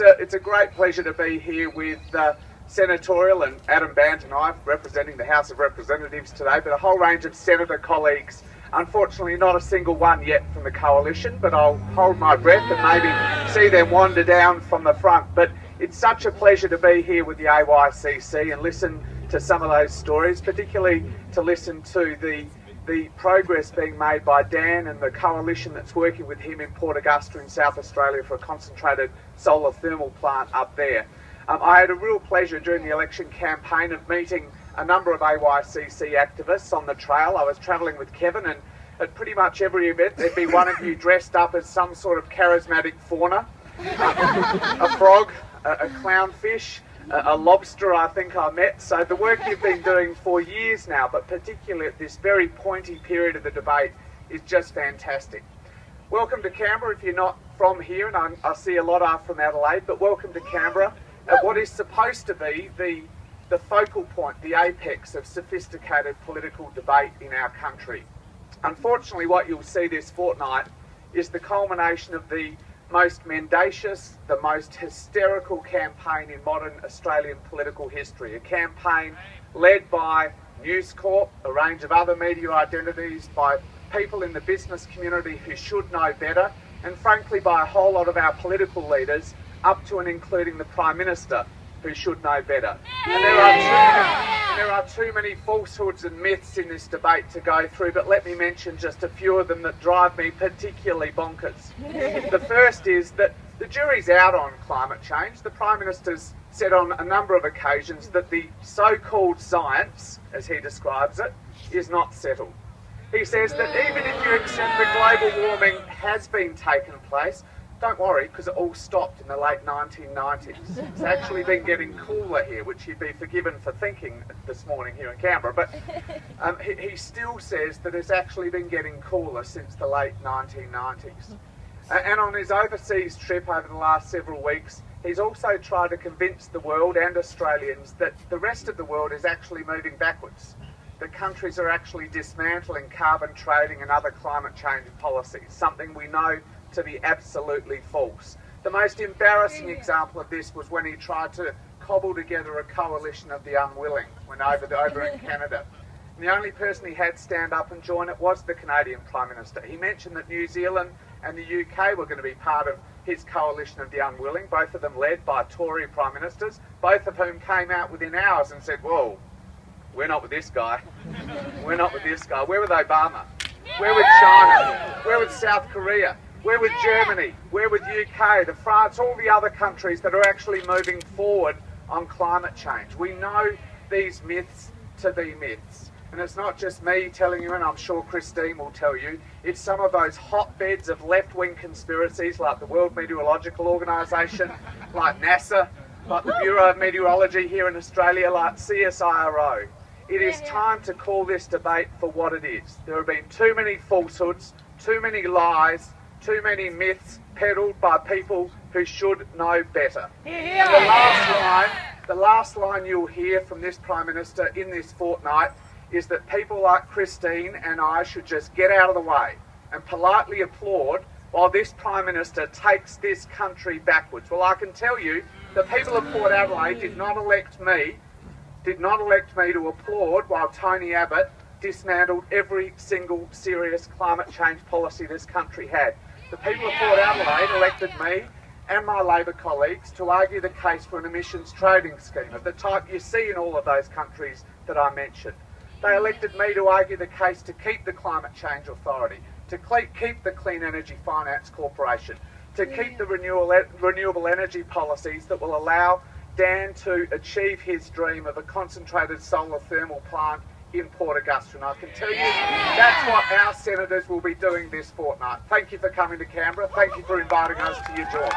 It's a great pleasure to be here with Senatorial and Adam Bant and I representing the House of Representatives today, but a whole range of Senator colleagues. Unfortunately, not a single one yet from the Coalition, but I'll hold my breath and maybe see them wander down from the front. But it's such a pleasure to be here with the AYCC and listen to some of those stories, particularly to listen to the progress being made by Dan and the coalition that's working with him in Port Augusta in South Australia for a concentrated solar thermal plant up there. I had a real pleasure during the election campaign of meeting a number of AYCC activists on the trail. I was travelling with Kevin, and at pretty much every event there'd be one of you dressed up as some sort of charismatic fauna, a frog, a clownfish, a lobster I think I met. So the work you've been doing for years now, but particularly at this very pointy period of the debate, is just fantastic. Welcome to Canberra if you're not from here, and I see a lot are from Adelaide, but welcome to Canberra at what is supposed to be the focal point, the apex of sophisticated political debate in our country. Unfortunately, what you'll see this fortnight is the culmination of the most mendacious, the most hysterical campaign in modern Australian political history. A campaign led by News Corp, a range of other media identities, by people in the business community who should know better, and frankly by a whole lot of our political leaders, up to and including the Prime Minister, who should know better. And there are too many falsehoods and myths in this debate to go through, but let me mention just a few of them that drive me particularly bonkers. The first is that the jury's out on climate change. The Prime Minister's said on a number of occasions that the so-called science, as he describes it, is not settled. He says that even if you accept that global warming has been taking place, don't worry, because it all stopped in the late 1990s. It's actually been getting cooler here, which you'd be forgiven for thinking this morning here in Canberra. But he still says that it's actually been getting cooler since the late 1990s. And on his overseas trip over the last several weeks, he's also tried to convince the world and Australians that the rest of the world is actually moving backwards. The countries are actually dismantling carbon trading and other climate change policies, something we know to be absolutely false. The most embarrassing example of this was when he tried to cobble together a coalition of the unwilling when over in Canada. And the only person he had stand up and join it was the Canadian Prime Minister. He mentioned that New Zealand and the UK were going to be part of his coalition of the unwilling, both of them led by Tory Prime Ministers, both of whom came out within hours and said, whoa, we're not with this guy. We're not with this guy. We're with Obama. We're with China. We're with South Korea. We're with Germany, we're with UK, the France, all the other countries that are actually moving forward on climate change. We know these myths to be myths. And it's not just me telling you, and I'm sure Christine will tell you, it's some of those hotbeds of left-wing conspiracies like the World Meteorological Organisation, like NASA, like the Bureau of Meteorology here in Australia, like CSIRO. It is time to call this debate for what it is. There have been too many falsehoods, too many lies, too many myths peddled by people who should know better. And the last line you'll hear from this Prime Minister in this fortnight is that people like Christine and I should just get out of the way and politely applaud while this Prime Minister takes this country backwards. Well, I can tell you, the people of Port Adelaide did not elect me to applaud while Tony Abbott dismantled every single serious climate change policy this country had. The people of Port Adelaide elected me and my Labor colleagues to argue the case for an emissions trading scheme of the type you see in all of those countries that I mentioned. They elected me to argue the case to keep the Climate Change Authority, to keep the Clean Energy Finance Corporation, to keep the renewable energy policies that will allow Dan to achieve his dream of a concentrated solar thermal plant in Port Augusta. And I can tell you that's what our senators will be doing this fortnight. Thank you for coming to Canberra. Thank you for inviting us to your job.